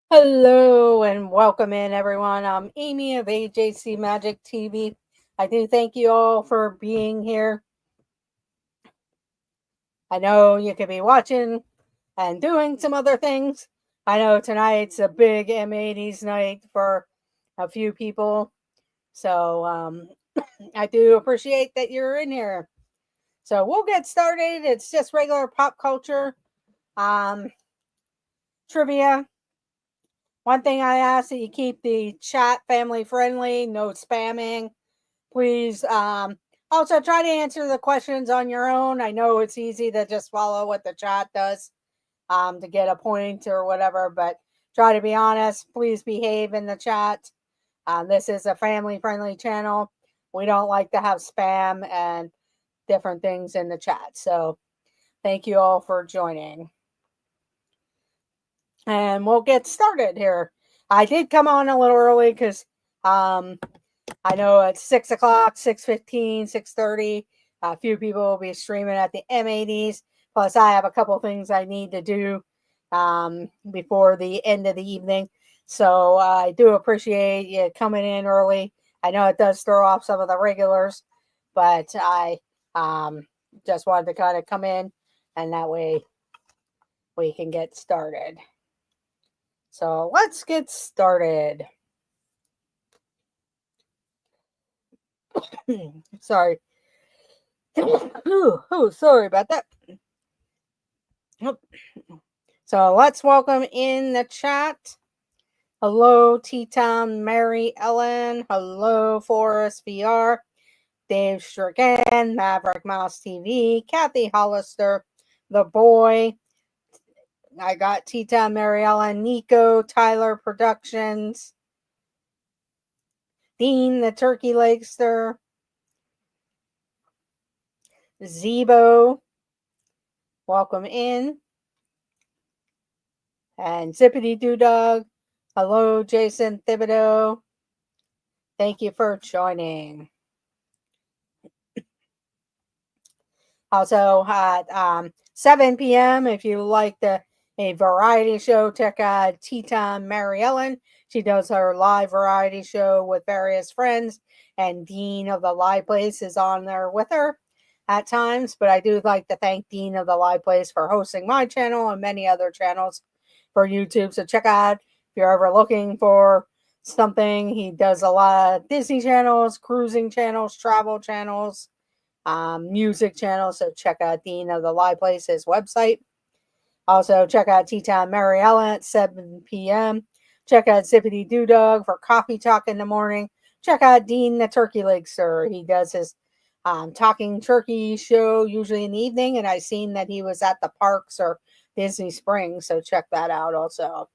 Hello and welcome in, everyone. I'm Amy of AJC Magic TV. I do thank you all for being here. I know you could be watching and doing some other things. I know tonight's a big M80s night for a few people. So I do appreciate that you're in here. So we'll get started. It's just regular pop culture um, trivia. One thing I ask that you keep the chat family friendly, no spamming. Please also try to answer the questions on your own. I know it's easy to just follow what the chat does to get a point or whatever, but try to be honest. Please behave in the chat. This is a family friendly channel. We don't like to have spam and different things in the chat. So thank you all for joining. And we'll get started here. I did come on a little early because I know it's 6 o'clock, 6:15, 6:30. A few people will be streaming at the M80s. Plus, I have a couple things I need to do before the end of the evening. So I do appreciate you coming in early. I know it does throw off some of the regulars, but I just wanted to kind of come in, and that way we can get started. So let's get started. Sorry. Sorry about that. So let's welcome in the chat. Hello, T-Town, Mary Ellen. Hello, Forest VR. Dave Stricken, Maverick Mouse TV, Kathy Hollister, The Boy. I got T-Town, Mary Ellen, Nico, Tyler Productions, Dean, the Turkey Lakester, Zebo. Welcome in. And Zippity Doo Dog. Hello, Jason Thibodeau. Thank you for joining. Also at 7 p.m., if you like a variety show, check out Tea Time Mary Ellen. She does her live variety show with various friends, and Dean of the Live Place is on there with her at times. But I do like to thank Dean of the Live Place for hosting my channel and many other channels for YouTube. So check out if you're ever looking for something. He does a lot of Disney channels, cruising channels, travel channels, music channel. So check out Dean of the Live Place's website. Also, check out Tea Time Mary Ellen at 7 p.m. Check out Zippity Doo Dog for coffee talk in the morning. Check out Dean the Turkey Lakester. He does his talking turkey show usually in the evening, and I've seen that he was at the parks or Disney Springs, so check that out also.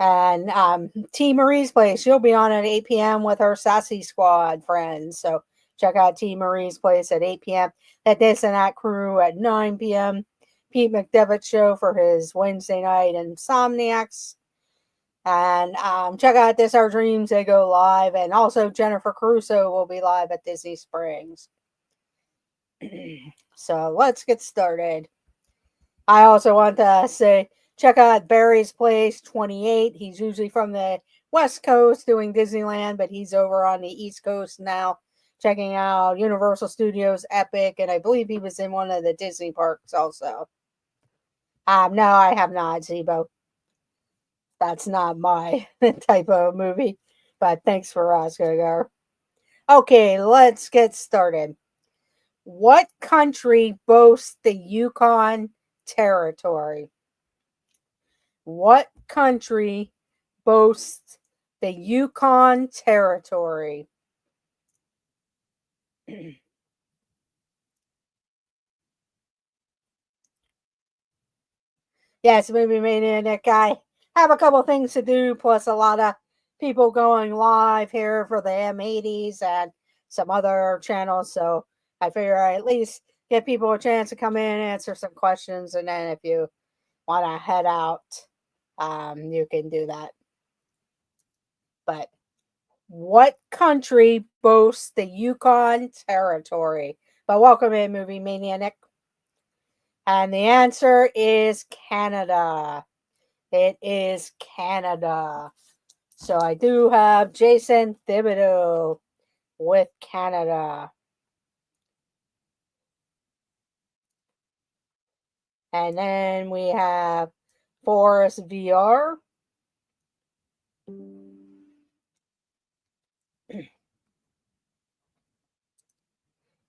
And T Marie's Place, she'll be on at 8 p.m. with her Sassy Squad friends. So check out T Marie's Place at 8 p.m. That This and That Crew at 9 p.m. Pete McDevitt Show for his Wednesday night Insomniacs. And check out This Our Dreams, they go live. And also Jennifer Caruso will be live at Disney Springs. So let's get started. I also want to say, check out Barry's Place 28. He's usually from the West Coast doing Disneyland, but he's over on the East Coast now, checking out Universal Studios Epic, and I believe he was in one of the Disney parks also. No, I have not, Zebo. That's not my type of movie, but thanks for asking. Okay, let's get started. What country boasts the Yukon Territory? What country boasts the Yukon Territory? Yes, Movie Maniac. I have a couple things to do, plus a lot of people going live here for the M80s and some other channels. So I figure I at least give people a chance to come in, answer some questions, and then if you want to head out, you can do that. But what country boasts the Yukon Territory? But welcome in, Movie Maniac. And the answer is Canada. It is Canada. So I do have Jason Thibodeau with Canada. And then we have Forrest VR.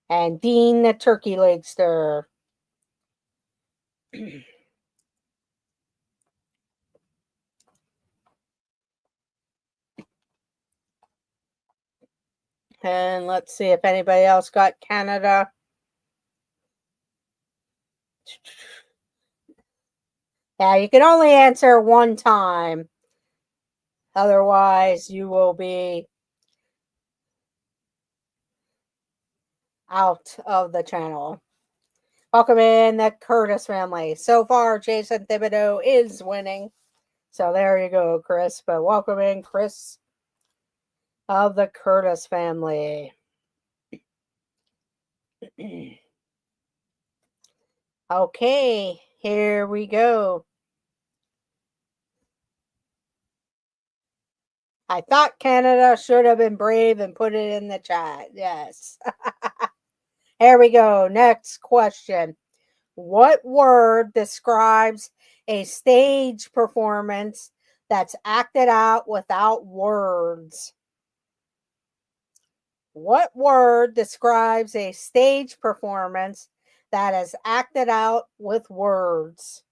And Dean the Turkey Legster. And let's see if anybody else got Canada. Yeah, you can only answer one time. Otherwise, you will be out of the channel. Welcome in the Curtis family. So far, Jason Thibodeau is winning. So there you go, Chris. But welcome in, Chris of the Curtis family. Okay, here we go. I thought Canada should have been brave and put it in the chat. Yes. Here we go. Next question. What word describes a stage performance that's acted out without words? What word describes a stage performance that is acted out with words?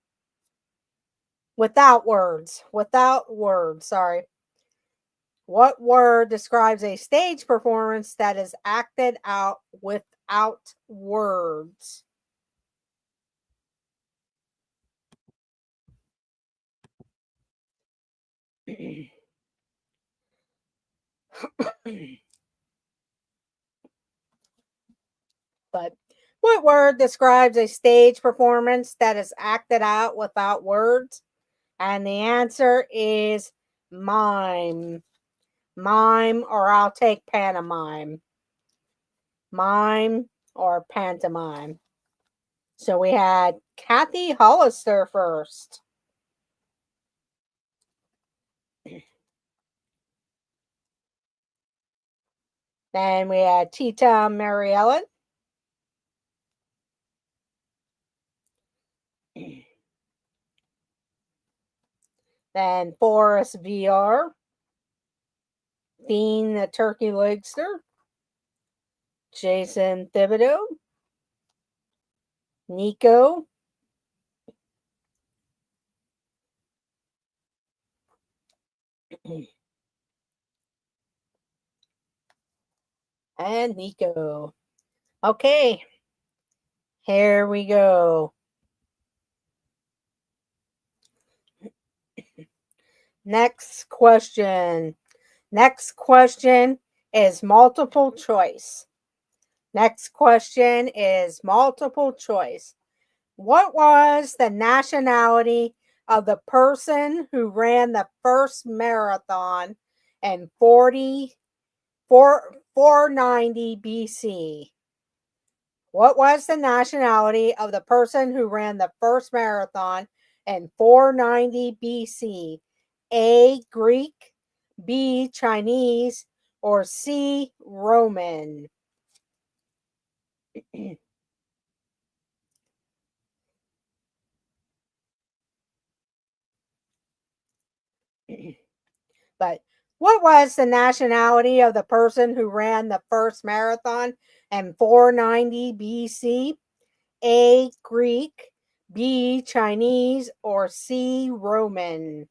Without words. Without words. Sorry. What word describes a stage performance that is acted out without words? But what word describes a stage performance that is acted out without words? And the answer is mime. Mime, or I'll take pantomime. Mime or pantomime. So we had Kathy Hollister first. Then we had Tita Mary Ellen. Then Forrest VR. Dean the Turkey Legster. Jason Thibodeau. Nico. And Nico. Okay. Here we go. Next question. Next question is multiple choice. Next question is multiple choice. What was the nationality of the person who ran the first marathon in 490 BC? What was the nationality of the person who ran the first marathon in 490 BC? A. Greek, B. Chinese, or C. Roman? But what was the nationality of the person who ran the first marathon in 490 BC? A. Greek, B. Chinese, or C. Roman?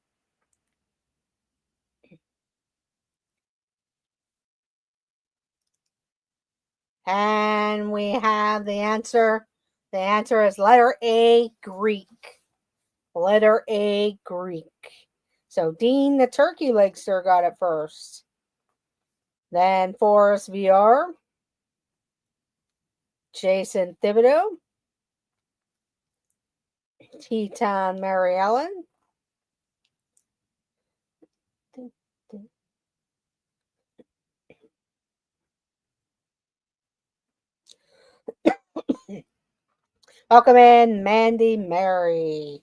And we have the answer. The answer is letter A, Greek. Letter A, Greek. So Dean the Turkey Legster got it first. Then Forrest VR. Jason Thibodeau. Teton Mary Ellen. Welcome in, Mandy Mary.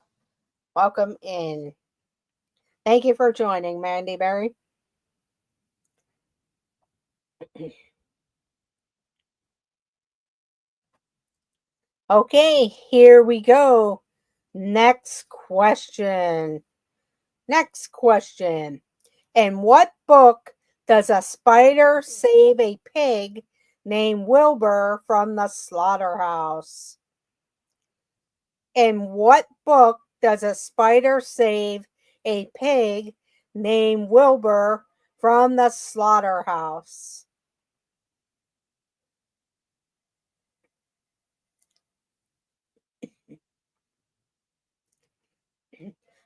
Welcome in. Thank you for joining, Mandy Berry. Okay, here we go. Next question. Next question. In what book does a spider save a pig named Wilbur from the slaughterhouse? In what book does a spider save a pig named Wilbur from the slaughterhouse?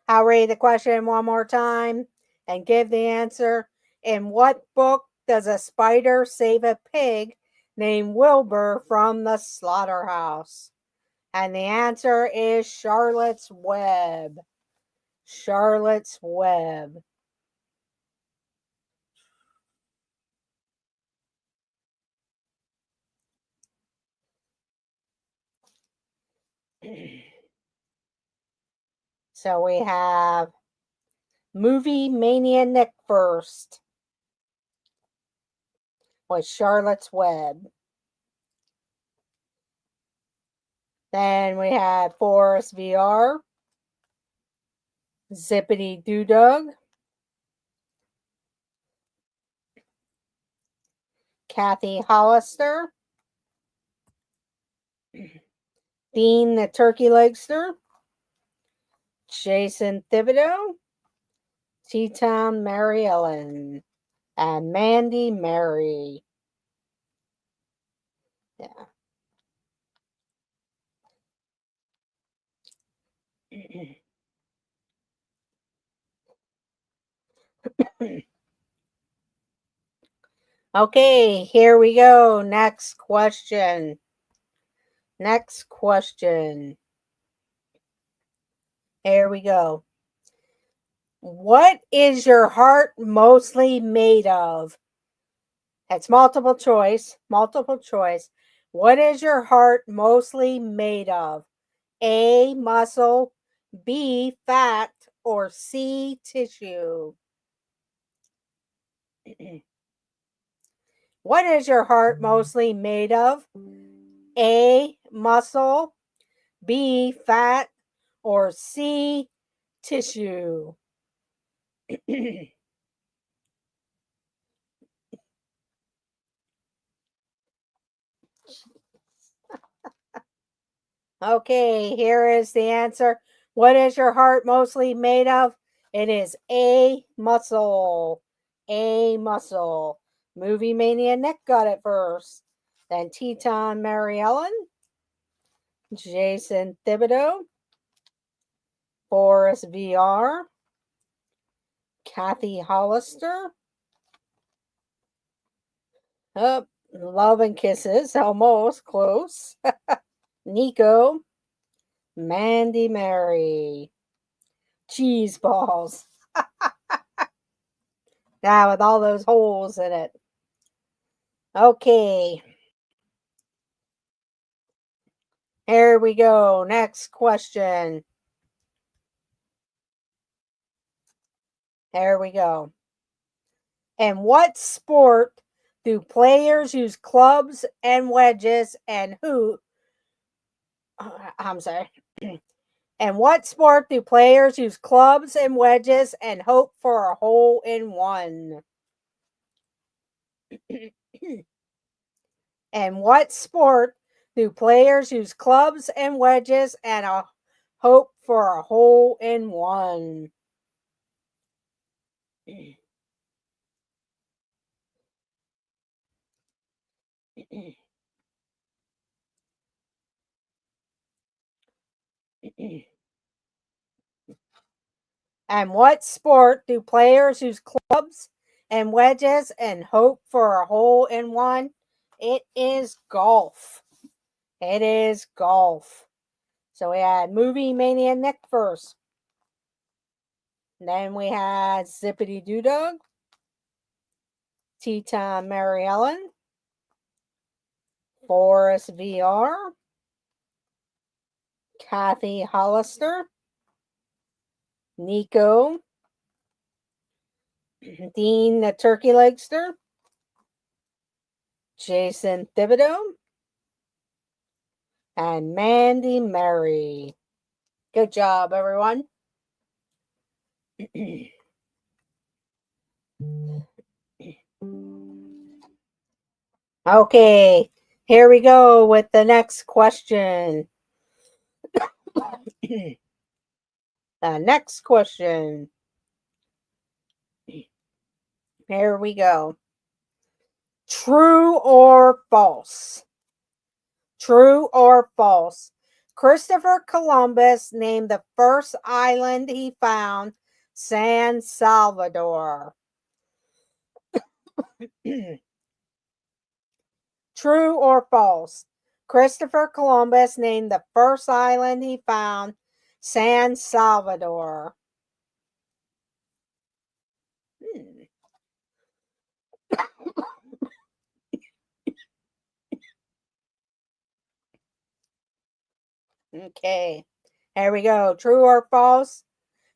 I'll read the question one more time and give the answer. In what book does a spider save a pig named Wilbur from the slaughterhouse? And the answer is Charlotte's Web. Charlotte's Web. So we have Movie Mania Nick first with Charlotte's Web. Then we had Forest VR, Zippity Doo Dug, Kathy Hollister, Dean the Turkey Legster, Jason Thibodeau, T-Town Mary Ellen, and Mandy Mary. Yeah. Okay, here we go. Next question. Next question. Here we go. What is your heart mostly made of? It's multiple choice. Multiple choice. What is your heart mostly made of? A, muscle, B, fat, or C, tissue? What is your heart mostly made of? A, muscle, B, fat, or C, tissue? Okay, here is the answer. What is your heart mostly made of? It is A, muscle. A, muscle. Movie Mania Nick got it first. Then Teton Mary Ellen, Jason Thibodeau, Forrest VR, Kathy Hollister. Oh, Love and Kisses, almost close. Nico, Mandy Mary, Cheese Balls. Now with all those holes in it. Okay. Here we go. Next question. There we go. In what sport do players use clubs and wedges and who? I'm sorry. In what sport do players use clubs and wedges and hope for a hole in one? In what sport do players use clubs and wedges and hope for a hole in one? And what sport do players use clubs and wedges and hope for a hole in one? It is golf. It is golf. So we had Movie Mania Nick first. Then we had Zippity Doo Dug, Tea Time Mary Ellen, Forrest VR, Kathy Hollister, Nico, Dean the Turkey Legster, Jason Thibodeau, and Mandy Mary. Good job, everyone. Okay, here we go with the next question. The next question. Here we go. True or false? True or false? Christopher Columbus named the first island he found San Salvador. True or false? Christopher Columbus named the first island he found San Salvador. Okay, here we go. True or false?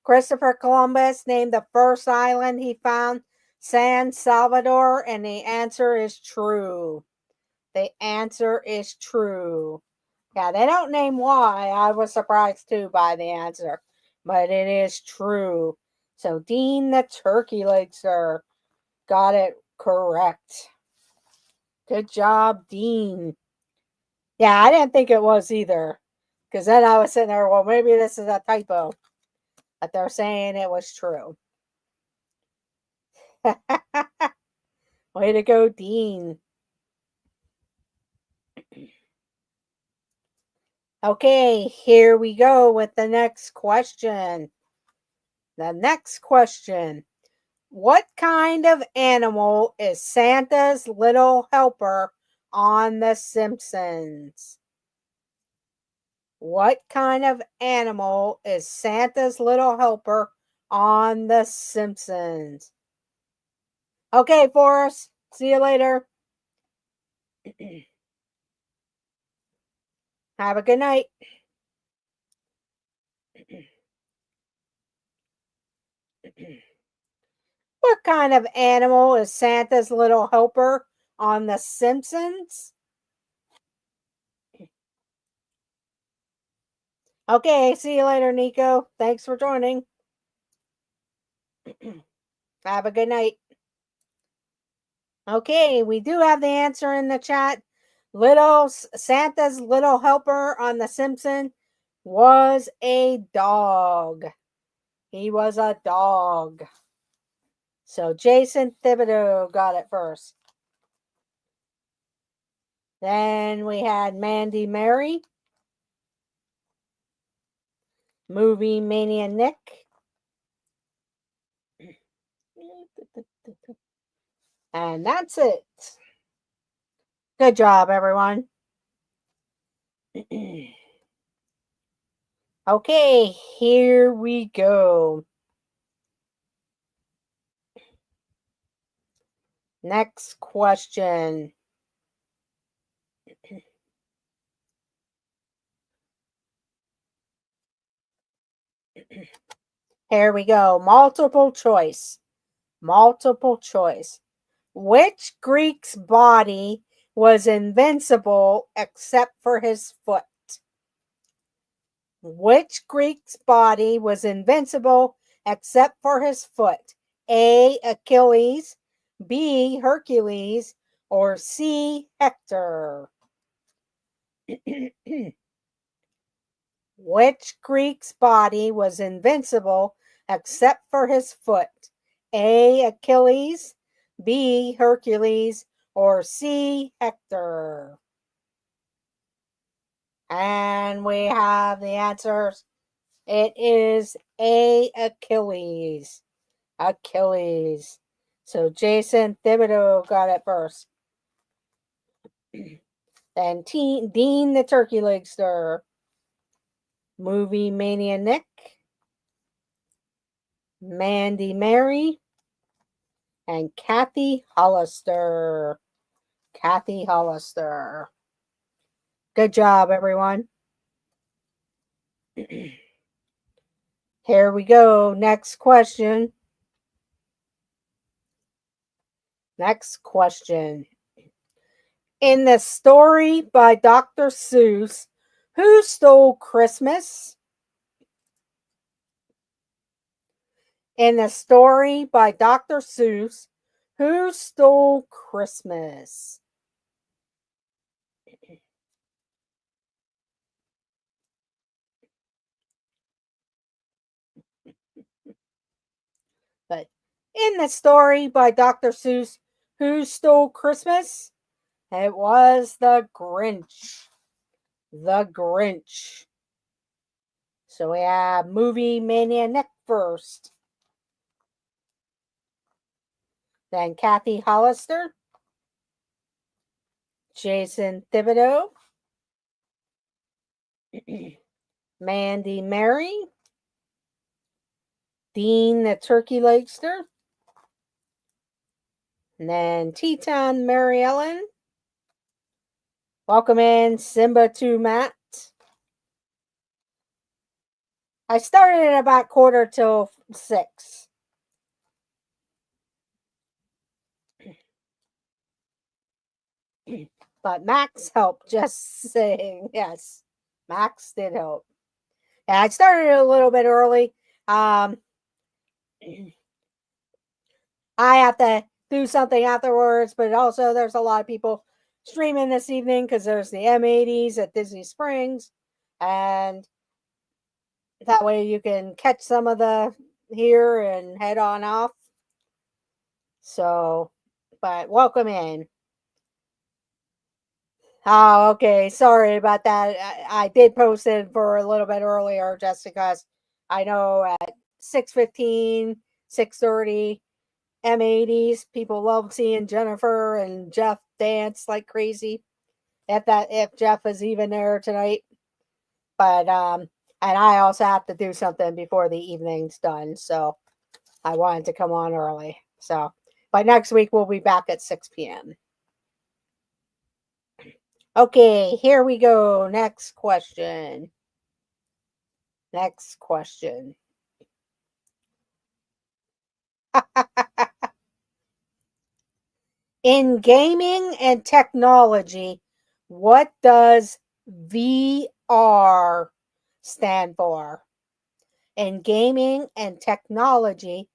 Christopher Columbus named the first island he found San Salvador, and the answer is true. The answer is true. Yeah, they don't name why. I was surprised too by the answer, but it is true. So Dean the Turkey Legster got it correct. Good job, Dean. Yeah, I didn't think it was either, because then I was sitting there, well, maybe this is a typo, but they're saying it was true. Way to go, Dean. Okay, here we go with the next question. The next question. What kind of animal is Santa's little helper on The Simpsons? What kind of animal is Santa's little helper on The Simpsons? Okay, Forrest. See you later. Have a good night. What kind of animal is Santa's little helper on The Simpsons? Okay, see you later, Nico. Thanks for joining. Have a good night. Okay, we do have the answer in the chat. Santa's little helper on The Simpsons was a dog. He was a dog. So Jason Thibodeau got it first. Then we had Mandy Mary, Movie Mania Nick, and that's it. Good job, everyone. Okay, here we go. Next question. Here we go. Multiple choice. Multiple choice. Which Greek's body was invincible except for his foot? Which Greek's body was invincible except for his foot? A. Achilles, B. Hercules, or C. Hector? Which Greek's body was invincible except for his foot? A. Achilles, B. Hercules, or C. Hector? And we have the answers. It is A. Achilles. Achilles. So Jason Thibodeau got it first. Then Dean the Turkey Legster, Movie Mania Nick, Mandy Mary, and Kathy Hollister. Kathy Hollister. Good job, everyone. Here we go. Next question. Next question. In the story by Dr. Seuss, who stole Christmas? In the story by Dr. Seuss, who stole Christmas? But in the story by Dr. Seuss, who stole Christmas? It was the Grinch. The Grinch. So we have Movie Mania Nick first. Then Kathy Hollister, Jason Thibodeau, Mandy Mary, Dean the Turkey Lakester, and then Teton Mary Ellen. Welcome in Simba to Matt. I started at about 5:45. But Max helped, just saying. Yes, Max did help. Yeah, I started a little bit early. I have to do something afterwards, but also there's a lot of people streaming this evening because there's the M80s at Disney Springs, and that way you can catch some of the here and head on off. So, but welcome in. Oh, okay. Sorry about that. I did post it for a little bit earlier just because I know at 6:15, 6:30, M80s, people love seeing Jennifer and Jeff dance like crazy. If Jeff is even there tonight. But and I also have to do something before the evening's done, so I wanted to come on early. So, but next week we'll be back at 6 p.m. Okay, here we go. Next question. Next question. In gaming and technology, what does VR stand for? In gaming and technology,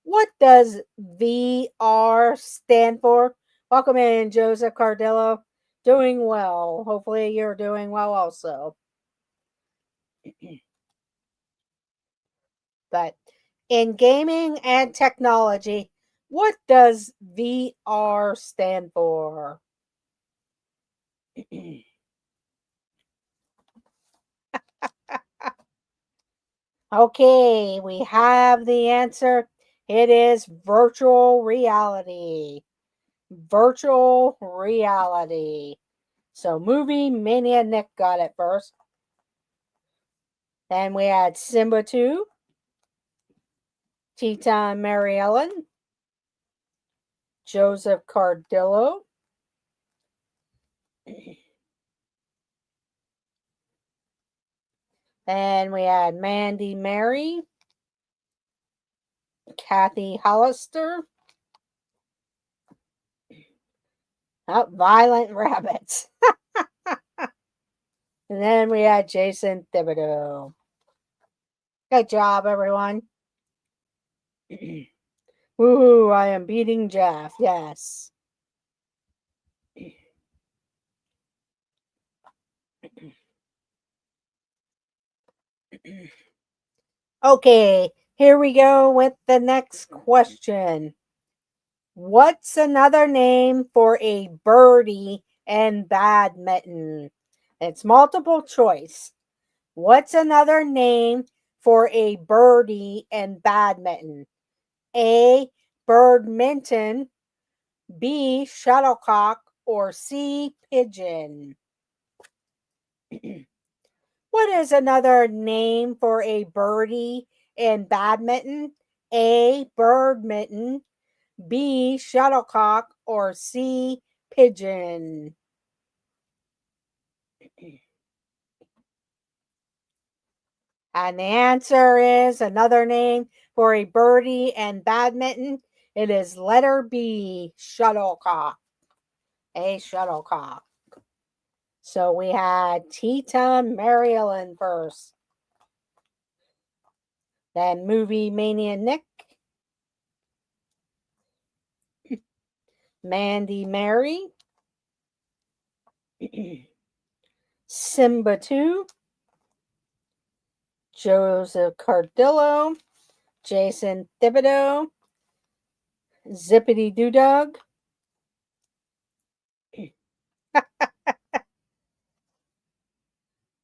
what does VR stand for? Welcome in, Joseph Cardillo. Doing well. Hopefully, you're doing well also. But in gaming and technology, what does VR stand for? Okay, we have the answer. It is virtual reality. Virtual reality. So, Movie Mania Nick got it first. Then we had Simba 2, Teton Mary Ellen, Joseph Cardillo, and we had Mandy Mary, Kathy Hollister, Violent Rabbits. And then we had Jason Thibodeau. Good job, everyone. Woohoo, I am beating Jeff. Yes. Okay, here we go with the next question. What's another name for a birdie in badminton? It's multiple choice. What's another name for a birdie in badminton? A. Birdminton, B. Shuttlecock, or C. Pigeon? What is another name for a birdie in badminton? A. Birdminton, B. Shuttlecock, or C. Pigeon? And the answer is another name for a birdie in badminton It is letter B, shuttlecock. A shuttlecock. So we had Teton Mary Ellen first. Then Movie Mania Nick. Mandy Mary. Simba 2. Joseph Cardillo. Jason Thibodeau. Zippity Doo Dog.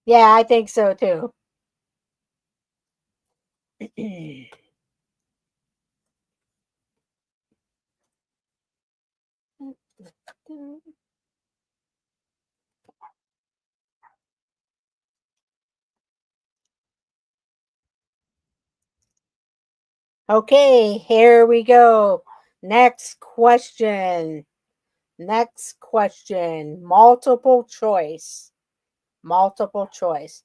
Yeah, I think so too. Okay, here we go. Next question. Next question. Multiple choice. Multiple choice.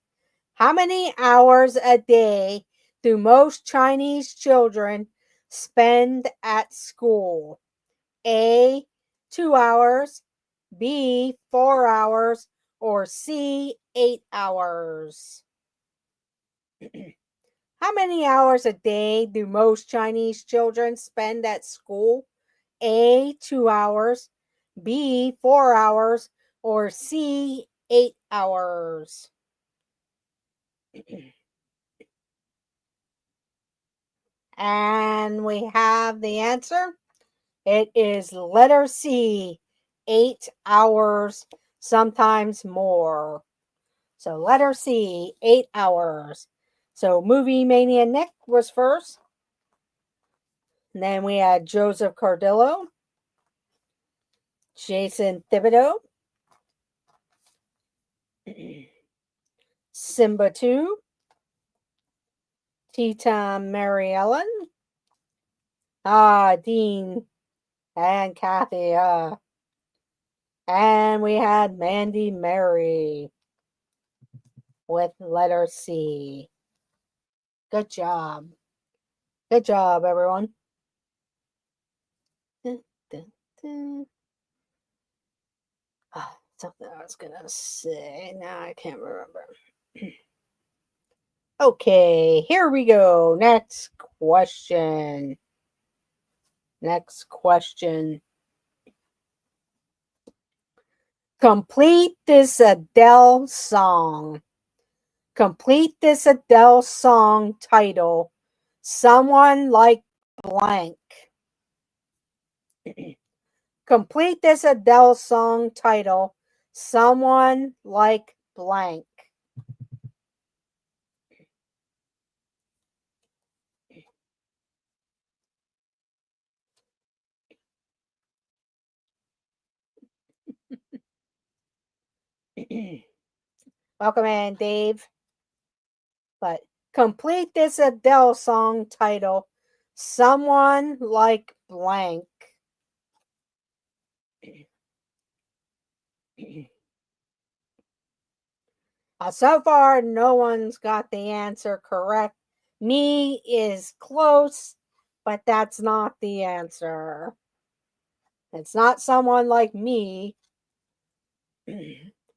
How many hours a day do most Chinese children spend at school? A, 2 hours, B, 4 hours, or C, 8 hours? How many hours a day do most Chinese children spend at school? A, 2 hours, B, 4 hours, or C, 8 hours? And we have the answer. It is letter C, 8 hours, sometimes more. So letter C, 8 hours. So Movie Mania Nick was first. And then we had Joseph Cardillo, Jason Thibodeau, Simba 2, Teton Mary Ellen, Dean and Kathy, and we had Mandy Mary with letter C. Good job. Good job, everyone. Something I was gonna say. Now I can't remember. Okay, here we go. Next question. Next question. Complete this Adele song. Complete this Adele song title. Someone like blank. Complete this Adele song title. Someone like blank. Welcome in, Dave. But complete this Adele song title. Someone like blank. So far, no one's got the answer correct. Me is close, but that's not the answer. It's not someone like me.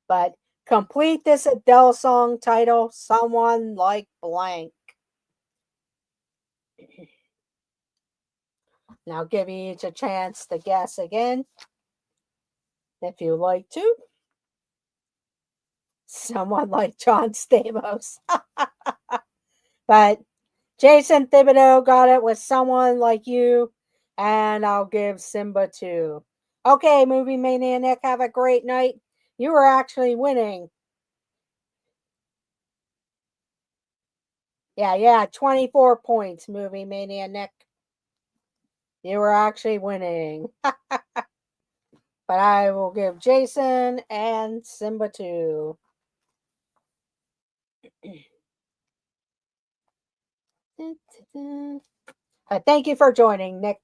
But complete this Adele song title, someone like blank. Now give each a chance to guess again, if you like to. Someone like John Stamos. But Jason Thibodeau got it with Someone Like You, and I'll give Simba 2. Okay, Movie Mania Nick, have a great night. You were actually winning. Yeah, 24 points, Movie Mania Nick. You were actually winning. But I will give Jason and Simba 2. Thank you for joining, Nick.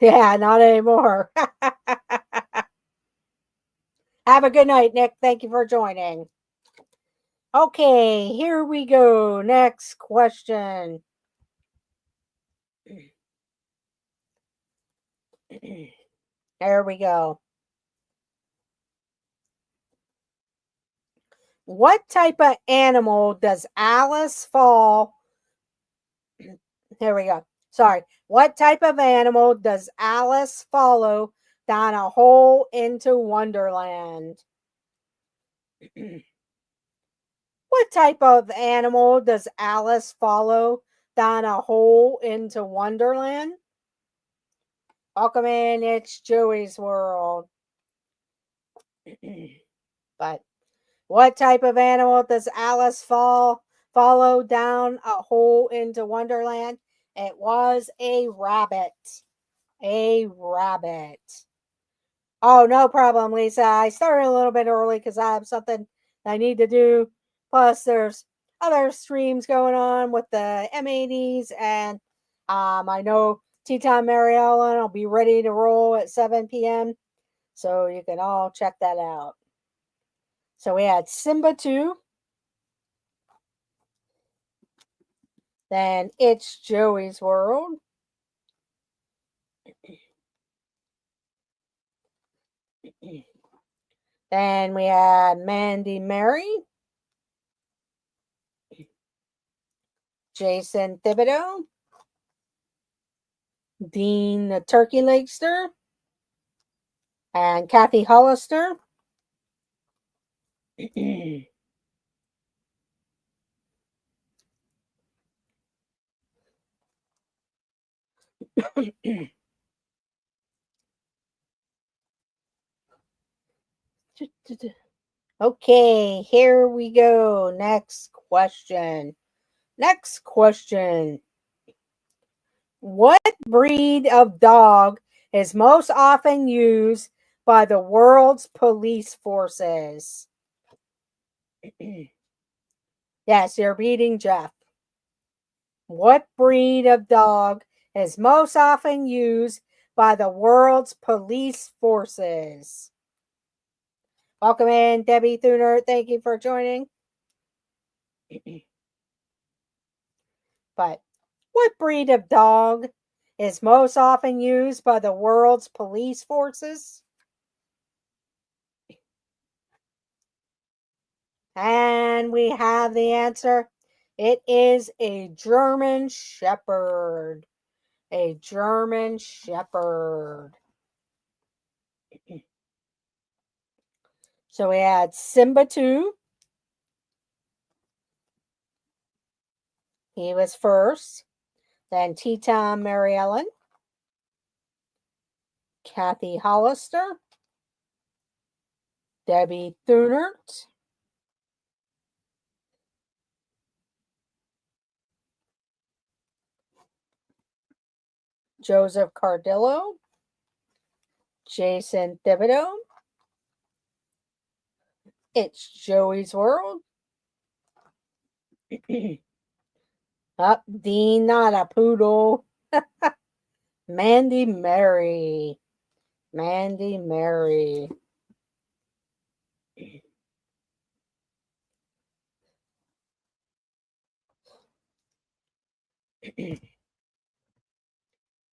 Yeah, not anymore. Have a good night, Nick. Thank you for joining. Okay, here we go. Next question. There we go. What type of animal does Alice fall? Here we go. Sorry. What type of animal does Alice follow down a hole into Wonderland? What type of animal does Alice follow down a hole into Wonderland? Welcome in, it's Joey's World. But what type of animal does Alice follow down a hole into Wonderland? It was a rabbit. A rabbit. Oh, no problem, Lisa. I started a little bit early because I have something I need to do. Plus, there's other streams going on with the M80s, and I know Tea Time Mary Ellen will be ready to roll at 7 p.m. So you can all check that out. So we had Simba 2. Then It's Joey's World. Then we had Mandy Mary. Jason Thibodeau. Dean the Turkey Legster. And Kathy Hollister. Okay, here we go. Next question. What breed of dog is most often used by the world's police forces? Yes, you're beating Jeff. What breed of dog is most often used by the world's police forces? Welcome in, Debbie Thuner. Thank you for joining. But what breed of dog is most often used by the world's police forces? And we have the answer. It is a German Shepherd. A German Shepherd. So we had Simba 2. He was first. Then Tea Time Mary Ellen. Kathy Hollister. Debbie Thunert. Joseph Cardillo. Jason Thibodeau. It's Joey's World. Up, Dean, not a poodle. Mandy Mary. Mandy Mary.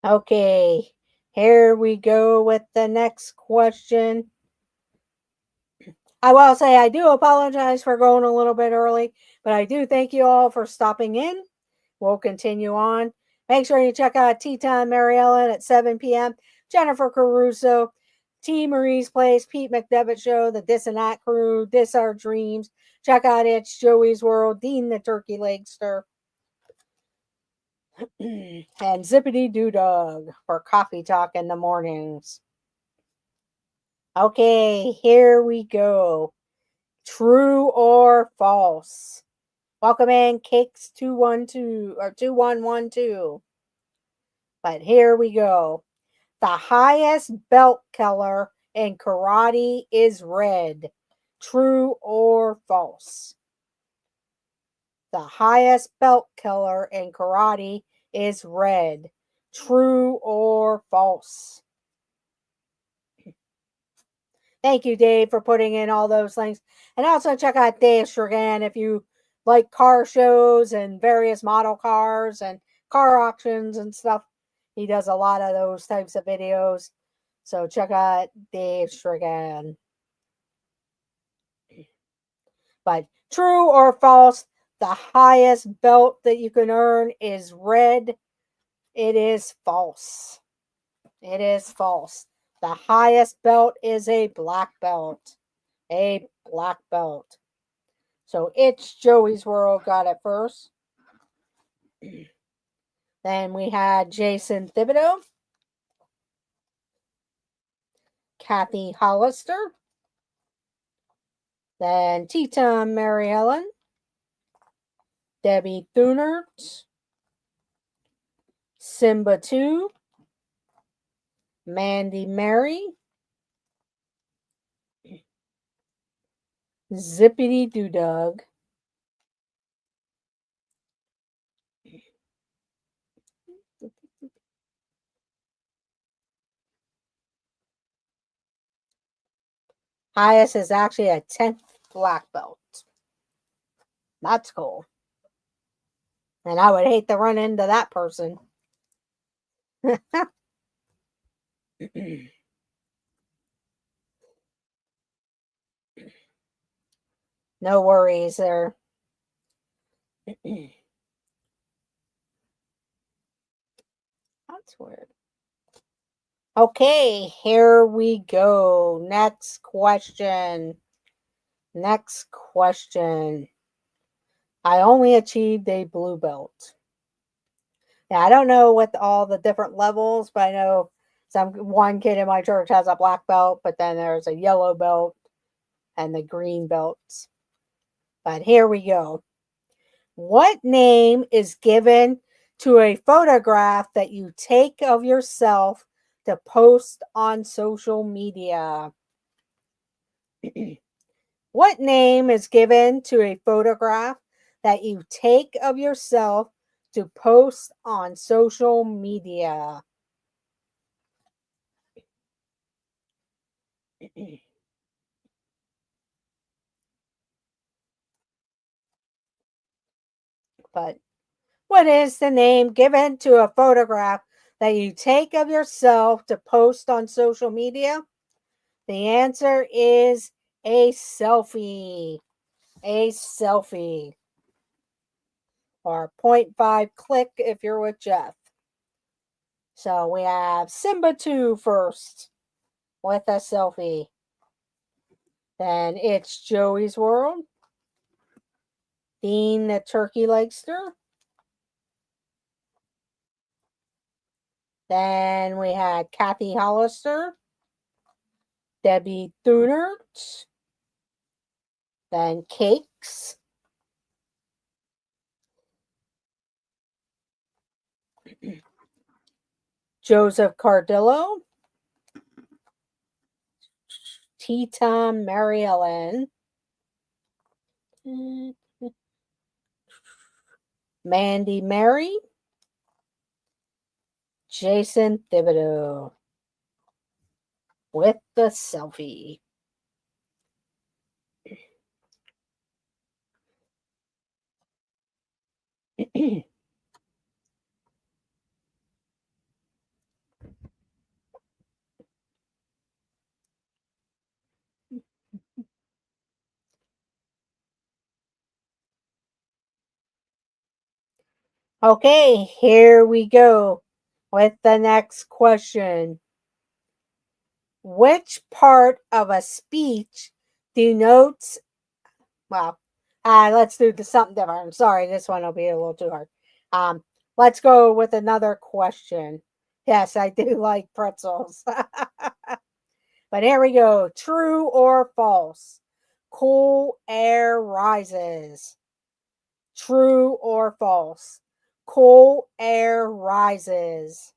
Okay, here we go with the next question. I will say I do apologize for going a little bit early, but I do thank you all for stopping in. We'll continue on. Make sure you check out Tea Time Mary Ellen at 7 p.m. Jennifer Caruso, T. Marie's Place, Pete McDevitt Show, the This and That Crew, This Our Dreams. Check out It's Joey's World, Dean the Turkey Legster, and Zippity Doo Dog for Coffee Talk in the mornings. Okay, here we go. True or false? Welcome in, Cakes 212 or 2112. But here we go. The highest belt color in karate is red. True or false? The highest belt color in karate is red. True or false? Thank you, Dave, for putting in all those links. And also check out Dave Strigan if you like car shows and various model cars and car auctions and stuff. He does a lot of those types of videos. So check out Dave Strigan. But true or false, the highest belt that you can earn is red. It is false. It is false. The highest belt is a black belt. A black belt. So it's Joey's World got it first. Then we had Jason Thibodeau, Kathy Hollister, then Teton Mary Ellen, Debbie Thunert, Simba 2, Mandy Mary, Zippity Doo Dug, highest is actually a 10th black belt. That's cool. And I would hate to run into that person. No worries there. That's weird. Okay, here we go. Next question. Next question. I only achieved a blue belt. Now, I don't know what all the different levels, but I know one kid in my church has a black belt, but then there's a yellow belt and the green belts. But here we go. What name is given to a photograph that you take of yourself to post on social media? What name is given to a photograph that you take of yourself to post on social media? But what is the name given to a photograph that you take of yourself to post on social media? The answer is a selfie. A selfie. Or 0.5 click if you're with Jeff. So we have Simba 2 first with a selfie. Then it's Joey's World. Dean the Turkey Legster. Then we had Kathy Hollister. Debbie Thunert. Then Cakes. Joseph Cardillo. Teton Mary Ellen. Mandy Mary. Jason Thibodeau. With the selfie. Okay, here we go with the next question. Which part of a speech denotes, well, let's do something different. Sorry, this one will be a little too hard. Let's go with another question. Yes, I do like pretzels. But here we go. True or false? Cool air rises. True or false? Cool air rises.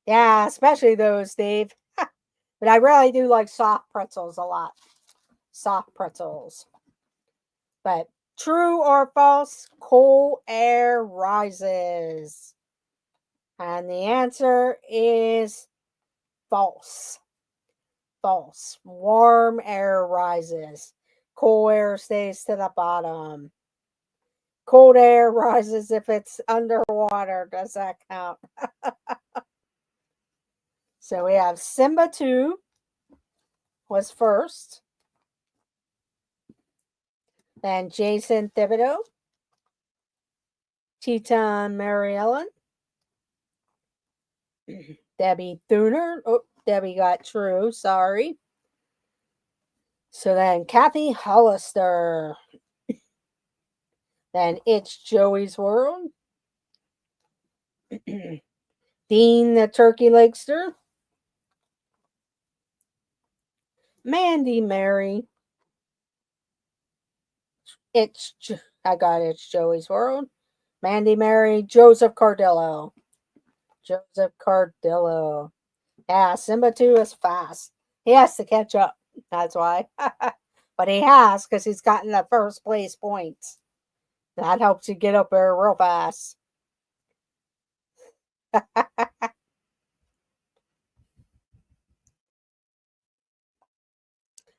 Yeah, especially those, Dave. But I really do like soft pretzels a lot. Soft pretzels. But true or false? Cool air rises. And the answer is false. False. Warm air rises. Cool air stays to the bottom. Cold air rises if it's underwater. Does that count? So we have Simba 2 was first. Then Jason Thibodeau, Teton Mary Ellen, Debbie Thuner. Oh, Debbie got true. Sorry. So then Kathy Hollister. Then It's Joey's World. Dean the Turkey Legster. Mandy Mary. I got It's Joey's World. Mandy Mary. Joseph Cardillo. Joseph Cardillo. Yeah, Simba 2 is fast. He has to catch up. That's why. But he has because he's gotten the first place points. That helps you get up there real fast.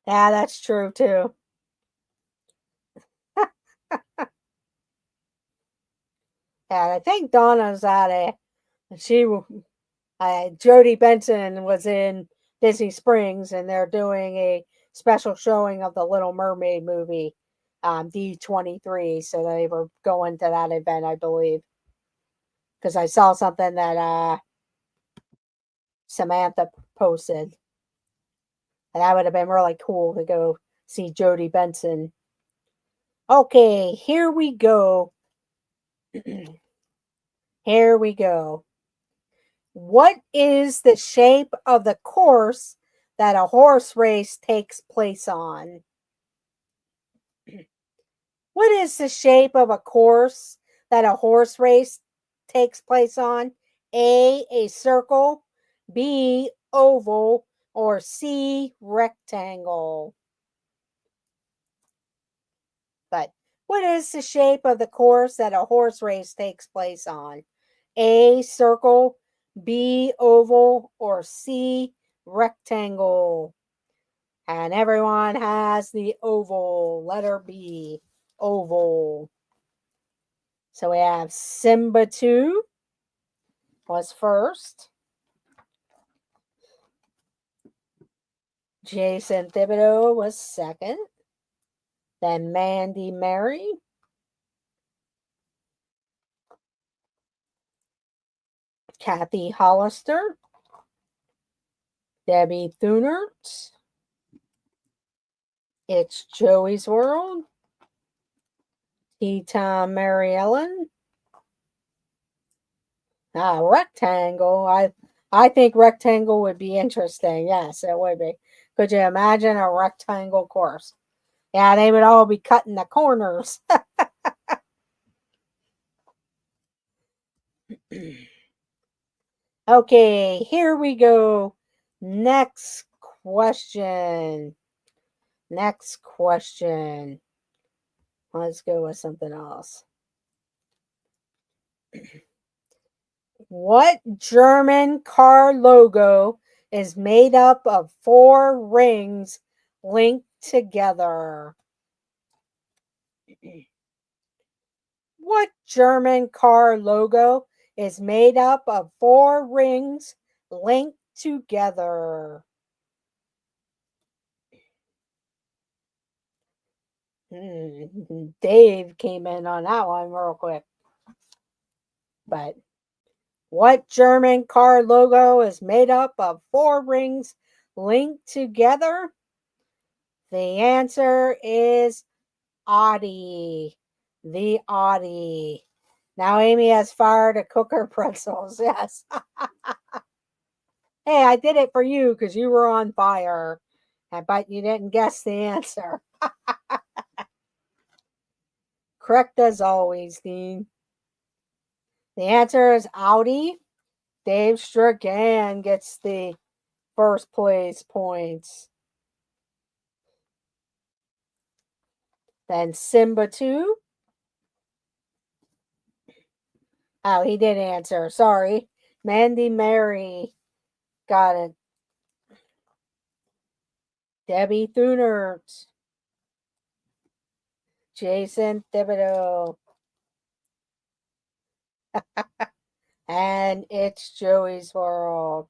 Yeah, that's true too. Yeah, I think Donna's at a. Jodie Benson was in Disney Springs, and they're doing a special showing of the Little Mermaid movie, D23. So they were going to that event, I believe, because I saw something that Samantha posted, and that would have been really cool to go see Jodie Benson. Okay, here we go. Here we go. What is the shape of the course that a horse race takes place on? What is the shape of a course that a horse race takes place on? A circle, B, oval, or C, rectangle? But what is the shape of the course that a horse race takes place on? A, circle, B, oval, or C, rectangle? And everyone has the oval, letter B, oval. So we have Simba 2 was first. Jason Thibodeau was second. Then Mandy Mary. Kathy Hollister. Debbie Thunert. It's Joey's World. Teton Mary Ellen. Rectangle. I think rectangle would be interesting. Yes, it would be. Could you imagine a rectangle course? Yeah, they would all be cutting the corners. Okay, here we go. Next question. Next question. Let's go with something else. What German car logo is made up of 4 rings linked together? What German car logo is made up of 4 rings linked together? Dave came in on that one real quick. But what German car logo is made up of 4 rings linked together? The answer is Audi. The Audi. Now Amy has fire to cook her pretzels. Yes. Hey, I did it for you because you were on fire. But you didn't guess the answer. Correct as always, Dean. The answer is Audi. Dave Strachan gets the first place points. Then Simba 2. Oh, he did answer. Sorry. Mandy Mary got it. Debbie Thunert. Jason Thibodeau. And it's Joey's World.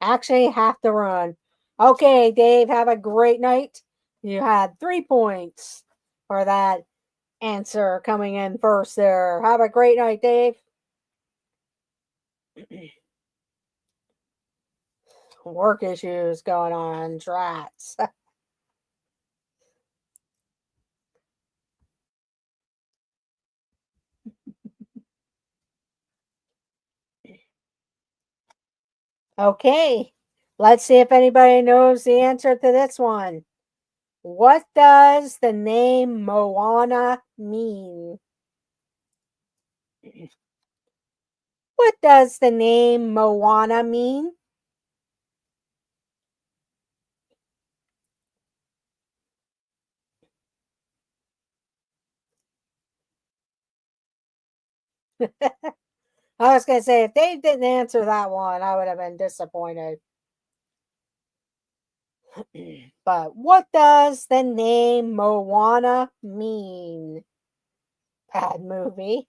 Actually, have to run. Okay, Dave, have a great night. You had 3 points for that answer coming in first there. Have a great night, Dave. Work issues going on, drats. Okay, let's see if anybody knows the answer to this one. What does the name Moana mean? What does the name Moana mean? I was going to say, if they didn't answer that one, I would have been disappointed. But what does the name Moana mean? Bad movie.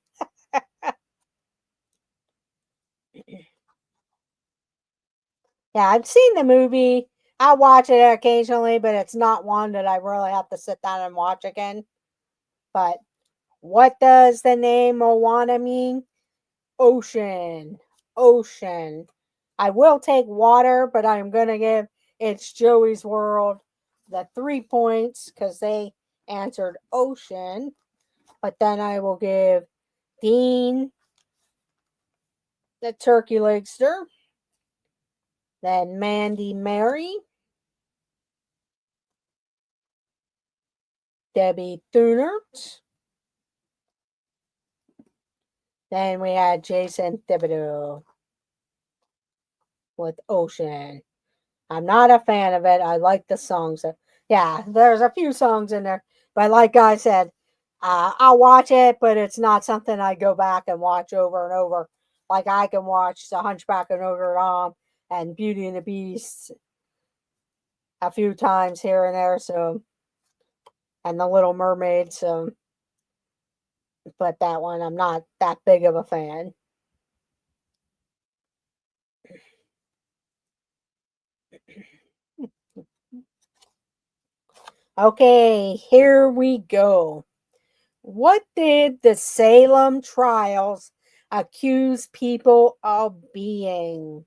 Yeah, I've seen the movie. I watch it occasionally, but it's not one that I really have to sit down and watch again. But what does the name Moana mean? Ocean. Ocean. I will take water, but I'm going to give It's Joey's World the 3 points because they answered ocean. But then I will give Dean the turkey legster. Then Mandy Mary. Debbie Thunert. Then we had Jason Thibodeau with Ocean. I'm not a fan of it. I like the songs. Yeah, there's a few songs in there. But like I said, I'll watch it, but it's not something I go back and watch over and over. Like I can watch The Hunchback of Notre Dame and Beauty and the Beast a few times here and there. So, and The Little Mermaid. So, but that one, I'm not that big of a fan. Okay, here we go. What did the Salem trials accuse people of being?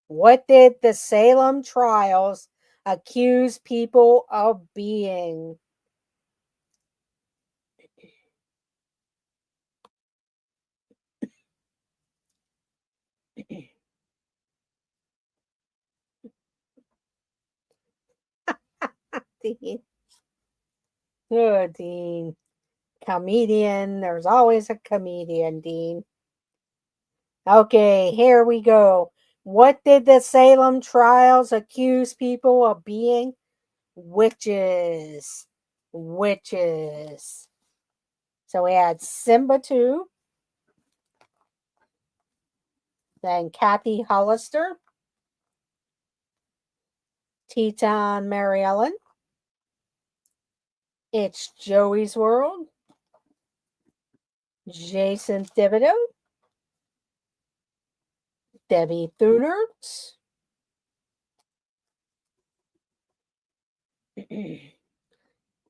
What did the Salem trials accuse people of being? Dean. Oh, Dean. Comedian. There's always a comedian, Dean. Okay, here we go. What did the Salem trials accuse people of being? Witches. Witches. So we had Simba 2, then Kathy Hollister, Teton Mary Ellen, It's Joey's World, Jason Thibodeau, Debbie Thunert,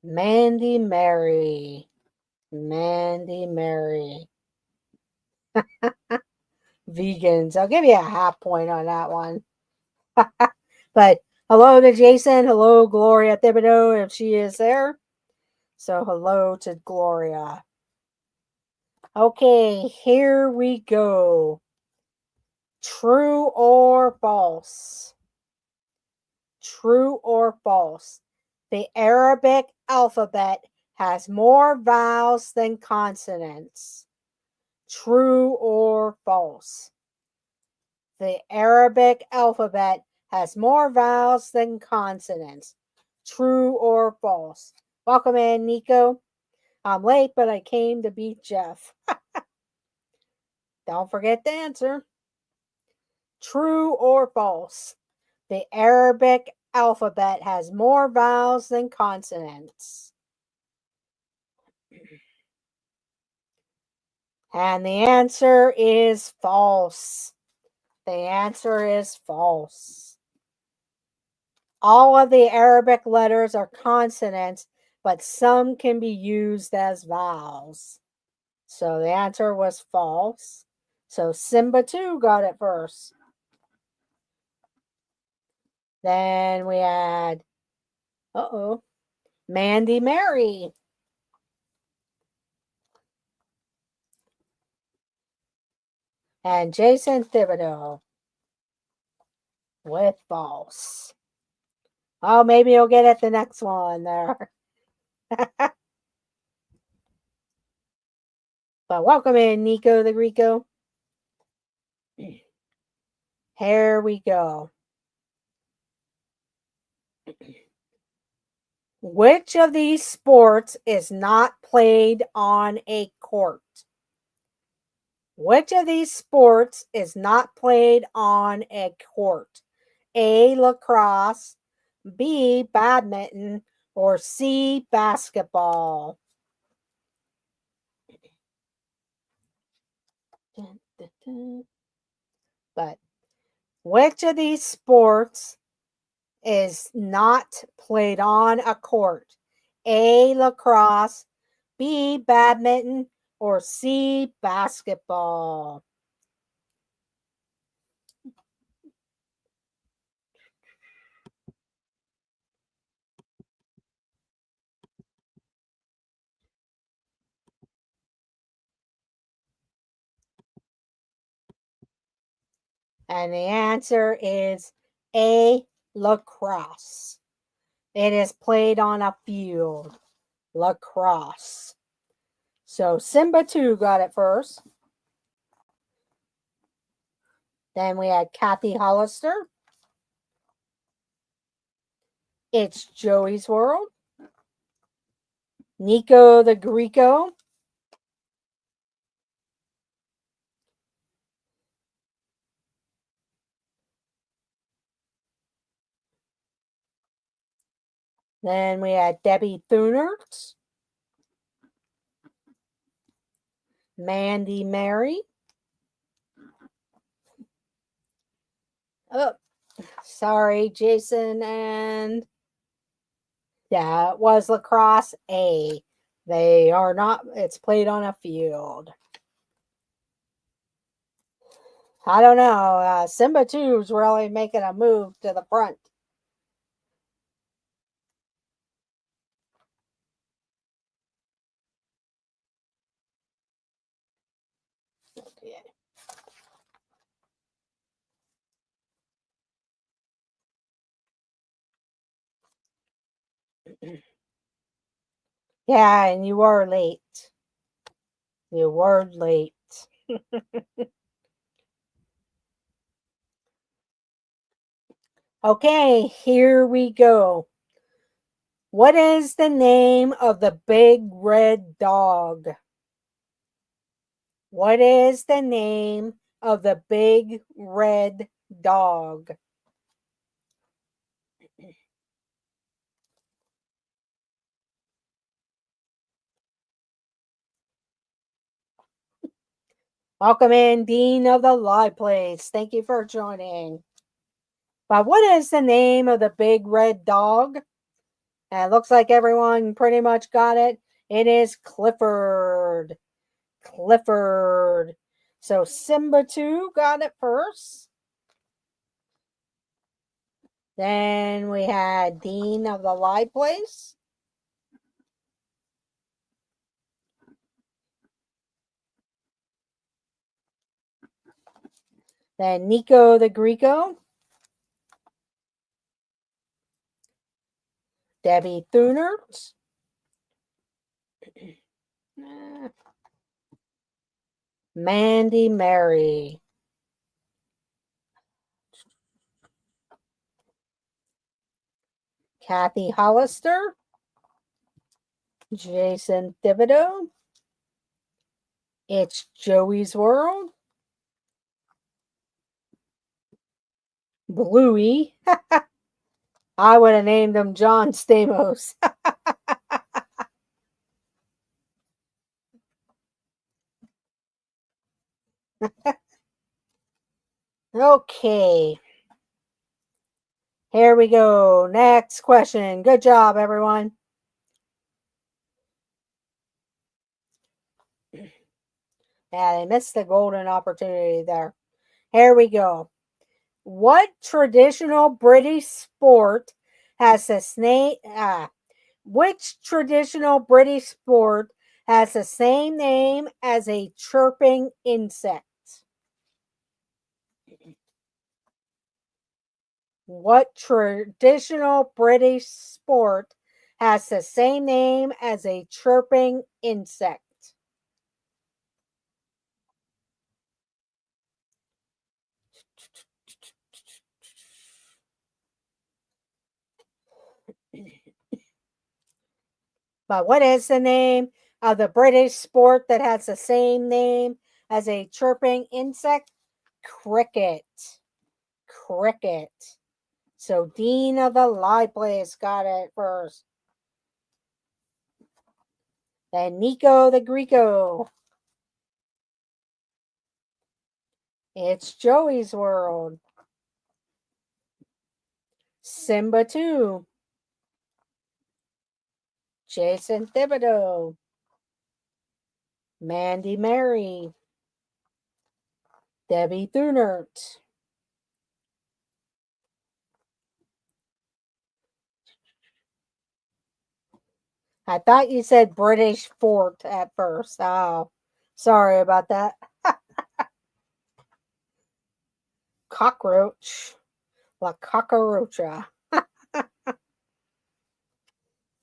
Mandy Mary. Mandy Mary. Vegans. I'll give you a half point on that one. But hello to Jason. Hello, Gloria Thibodeau, if she is there. So hello to Gloria. Okay, here we go. True or false? True or false? The Arabic alphabet has more vowels than consonants. True or false? The Arabic alphabet has more vowels than consonants. True or false? Welcome in, Nico. I'm late, but I came to beat Jeff. Don't forget the answer. True or false? The Arabic alphabet has more vowels than consonants. And the answer is false. The answer is false. All of the Arabic letters are consonants, but some can be used as vowels. So the answer was false. So Simba 2 got it first. Then we had, Mandy Mary. And Jason Thibodeau with false. Oh, maybe you'll get it the next one there. But welcome in, Nico the Greco. Here we go. Which of these sports is not played on a court? Which of these sports is not played on a court? A, lacrosse, B, badminton, or C, basketball? But which of these sports is not played on a court? A, lacrosse, B, badminton, or C, basketball? And the answer is A, lacrosse. It is played on a field. Lacrosse. So Simba 2 got it first. Then we had Kathy Hollister. It's Joey's World. Nico the Greco. Then we had Debbie Thunert. Mandy Mary. Oh, sorry, Jason. And that was lacrosse A. They are not, it's played on a field. I don't know. Simba 2's really making a move to the front. Okay. Yeah, and you were late. You were late. Okay, here we go. What is the name of the big red dog? What is the name of the big red dog? Welcome in, Dean of the Live Place. Thank you for joining. But what is the name of the big red dog? And it looks like everyone pretty much got it. It is Clifford. Clifford. So Simba 2 got it first. Then we had Dean of the Live Place. Then Nico the Greco. Debbie Thunert. Mandy Mary. Kathy Hollister. Jason Thibodeau. It's Joey's World. Bluey. I would have named him John Stamos. Okay. Here we go. Next question. Good job, everyone. Yeah, they missed the golden opportunity there. Here we go. What traditional British sport has the snake? Which traditional British sport has the same name as a chirping insect? What traditional British sport has the same name as a chirping insect? But what is the name of the British sport that has the same name as a chirping insect? Cricket. Cricket. So Dean of the Live Place got it first. Then Nico the Greco. It's Joey's World. Simba 2. Jason Thibodeau. Mandy Mary. Debbie Thunert. I thought you said British fort at first. Oh, sorry about that. Cockroach. La Cockroacha.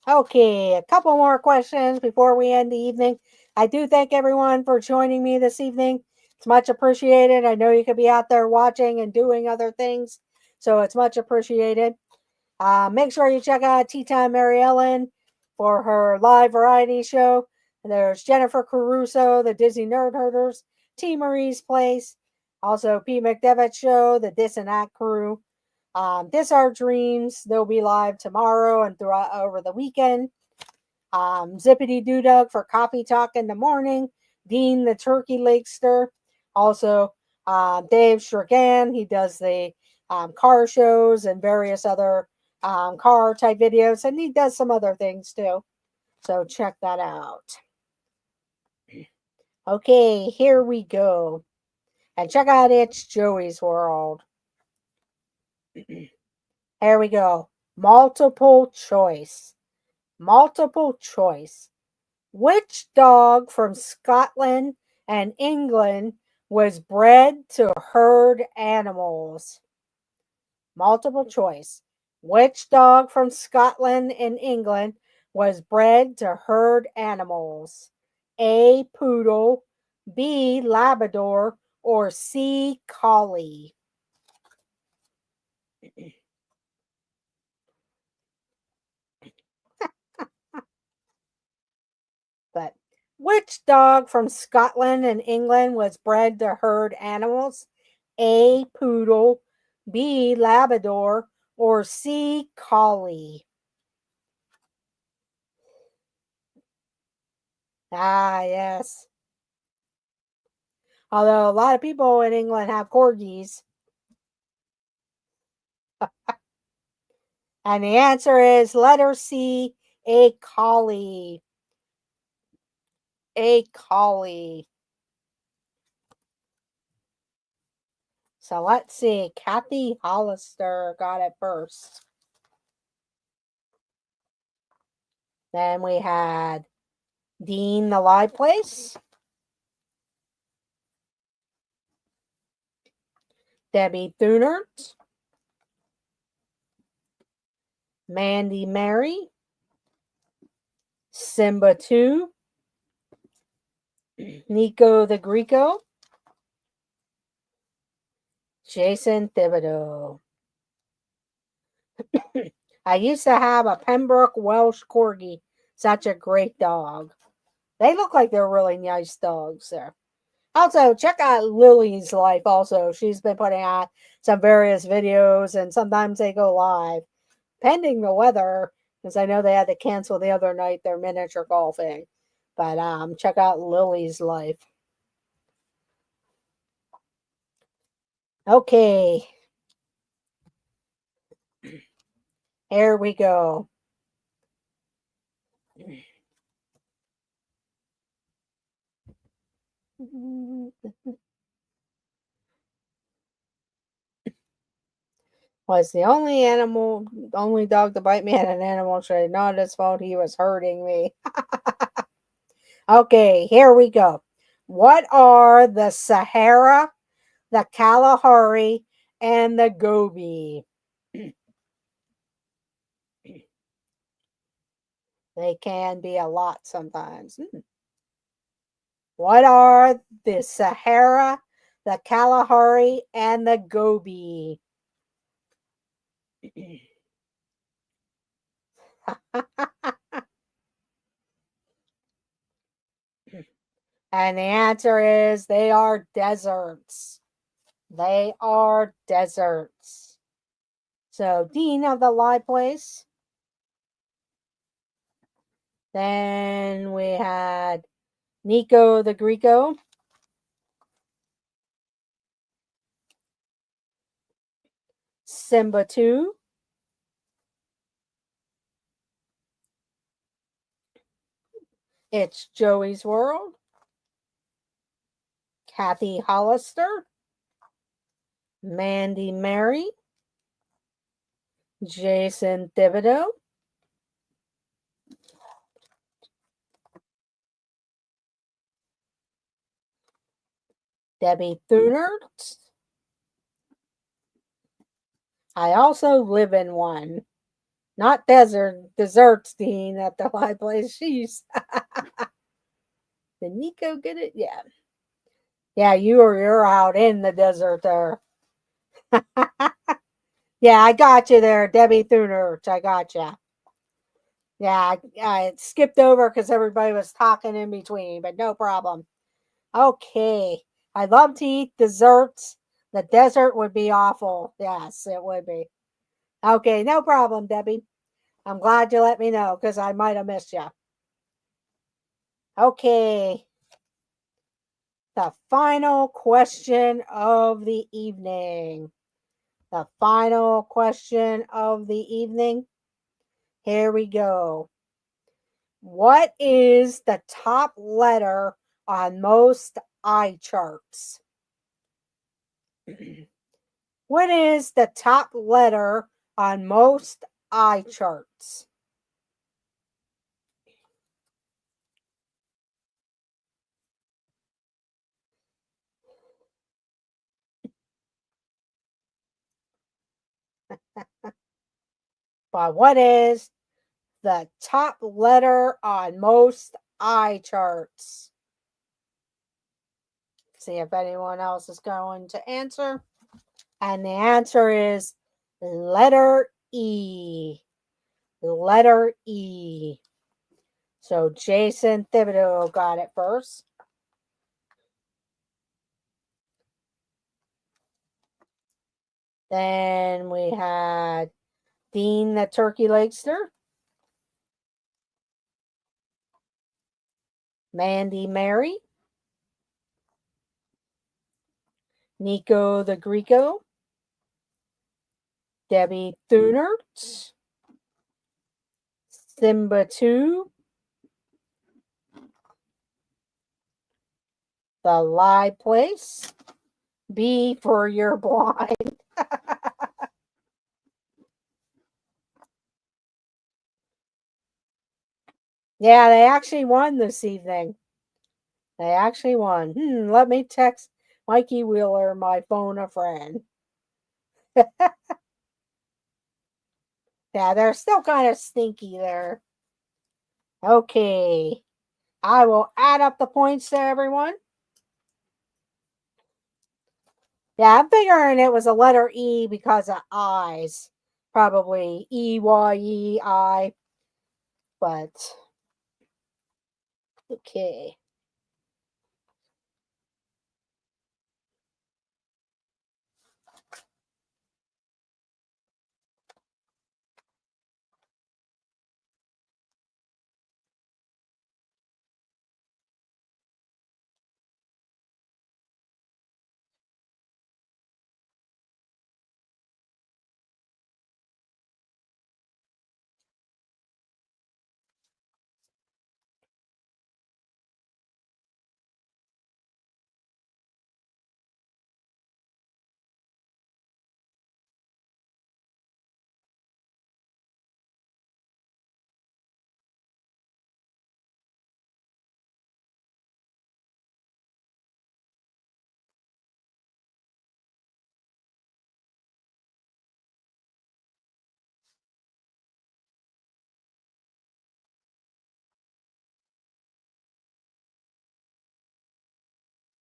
Okay, a couple more questions before we end the evening. I do thank everyone for joining me this evening. It's much appreciated. I know you could be out there watching and doing other things, so it's much appreciated. Make sure you check out Tea Time Mary Ellen for her live variety show. And there's Jennifer Caruso, the Disney Nerd Herders, T. Marie's Place, also P. McDevitt Show, the Dis and Act Crew. This Our Dreams, they'll be live tomorrow and throughout over the weekend. Zippity Doo Dug for Coffee Talk in the morning. Dean the Turkey Lakester. Also, Dave Strigan, he does the car shows and various other car type videos, and he does some other things too. So check that out. Okay, here we go. And check out It's Joey's World. Here we go. Multiple choice. Multiple choice. Which dog from Scotland and England was bred to herd animals? Multiple choice. Which dog from Scotland and England was bred to herd animals? A. Poodle, B. Labrador, or C. Collie? But which dog from Scotland and England was bred to herd animals? A. Poodle, B. Labrador, or C. Collie? Ah, yes. Although a lot of people in England have corgis. And the answer is letter C, a collie. A collie. So let's see. Kathy Hollister got it first. Then we had Dean the Live Place. Debbie Thunert. Mandy Mary. Simba 2. Nico the Greco. Jason Thibodeau. I used to have a Pembroke Welsh Corgi. Such a great dog. They look like they're really nice dogs there. Also, check out Lily's life also. She's been putting out some various videos and sometimes they go live. Pending the weather, because I know they had to cancel the other night their miniature golfing. But check out Lily's life. Okay, here we go. Was the only dog to bite me had an animal trait. Not his fault. He was hurting me. Okay, here we go. What are the Sahara, the Kalahari, and the Gobi? They can be a lot sometimes. What are the Sahara, the Kalahari, and the Gobi? And the answer is they are deserts. They are deserts. So, Dean of the Lie Place. Then we had Nico the Greco. Simba 2. It's Joey's World. Kathy Hollister. Mandy Mary. Jason Thibodeau. Debbie Thunert. I also live in one. Not desserts, Dean, at the Lie Place. She's. Did Nico get it? Yeah. Yeah, you're out in the desert there. Yeah, I got you there, Debbie Thunert. I got you. Yeah, I skipped over because everybody was talking in between, but no problem. Okay. I love to eat desserts. The desert would be awful. Yes, it would be. Okay, no problem, Debbie. I'm glad you let me know because I might have missed you. Okay. The final question of the evening. The final question of the evening. Here we go. What is the top letter on most eye charts? What is the top letter on most eye charts? But what is the top letter on most eye charts? See if anyone else is going to answer. And the answer is letter E. Letter E. So Jason Thibodeau got it first. Then we had Dean the Turkey Legster. Mandy Mary. Nico the Greco. Debbie Thunert. Simba 2. The Lie Place. B for You're Blind. Yeah, they actually won this evening. They actually won. Let me text Mikey Wheeler my phone a friend. Yeah, they're still kind of stinky there. Okay. I will add up the points to everyone. Yeah, I'm figuring it was a letter E because of eyes. Probably EYEI. But okay.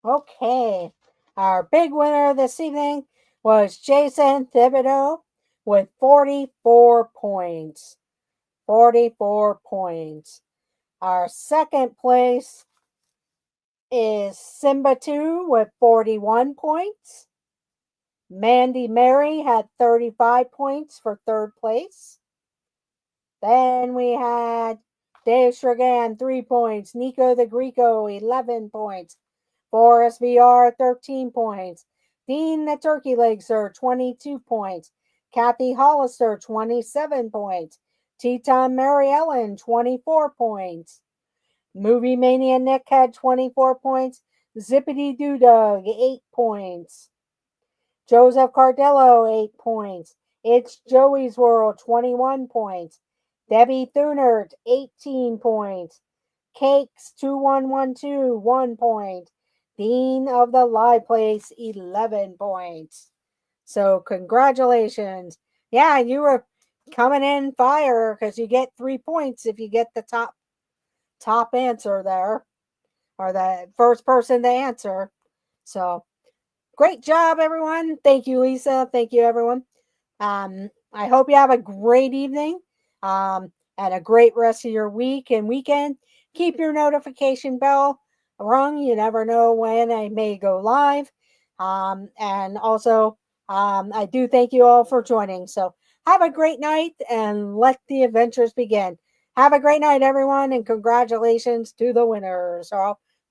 Okay. Our big winner this evening was Jason Thibodeau with 44 points. 44 points. Our second place is Simba 2 with 41 points. Mandy Mary had 35 points for third place. Then we had Dave Strigan, 3 points. Nico the Greco, 11 points. Forrest VR, 13 points. Dean the Turkey Legser, 22 points. Kathy Hollister, 27 points. Teton Mary Ellen, 24 points. Movie Mania Nick had 24 points. Zippity Doo Dug, 8 points. Joseph Cardello, 8 points. It's Joey's World, 21 points. Debbie Thunert, 18 points. Cakes, 2112, 1 point. Dean of the Live Place, 11 points. So, congratulations. Yeah, you were coming in fire because you get 3 points if you get the top answer there, or the first person to answer. So, great job, everyone. Thank you, Lisa. Thank you, everyone. I hope you have a great evening and a great rest of your week and weekend. Keep your notification bell rung. You never know when I may go live. And also, I do thank you all for joining. So have a great night and let the adventures begin. Have a great night, everyone, and congratulations to the winners.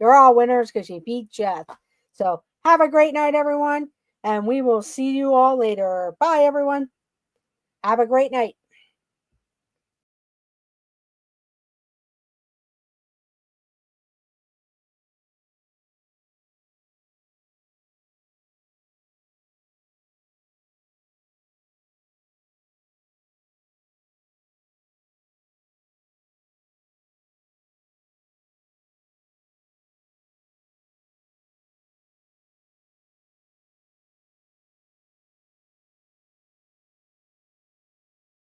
You're all winners because you beat Jeff. So have a great night, everyone, and we will see you all later. Bye, everyone. Have a great night.